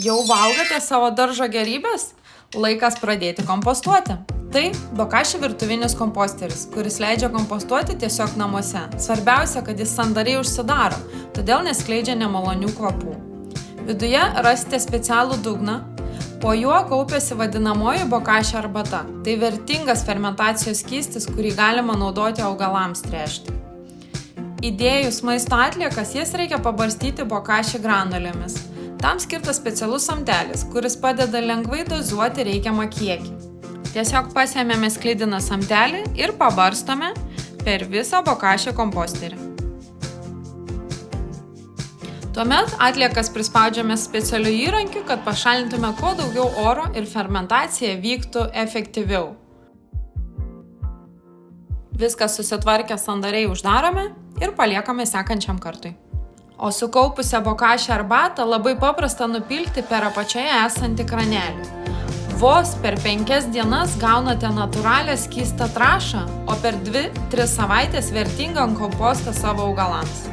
Jau valgote savo daržo gerybės? Laikas pradėti kompostuoti. Tai bokashi virtuvinis komposteris, kuris leidžia kompostuoti tiesiog namuose. Svarbiausia, kad jis sandariai užsidaro, todėl neskleidžia nemalonių kvapų. Viduje rasite specialų dugną, po juo kaupiasi vadinamoji bokashi arbata. Tai vertingas fermentacijos skystis, kurį galima naudoti augalams tręšti. Įdėjus maisto atliekas, jas reikia pabarstyti bokashi granulėmis. Tam skirtas specialus samtelis, kuris padeda lengvai dozuoti reikiamą kiekį. Tiesiog pasiėmėme sklidiną samtelį ir pabarstome per visą bokashi komposterį. Tuomet atliekas prispaudžiame specialiu įrankiu, kad pašalintume kuo daugiau oro ir fermentacija vyktų efektyviau. Viską susitvarkę sandariai uždarome ir paliekame sekančiam kartui. O sukaupusią bokashi arbatą labai paprasta nupilti per apačioje esantį kranelį. Vos per 5 dienas gaunate natūralią skystą trąšą, o per 2-3 savaitės vertingą kompostą savo augalams.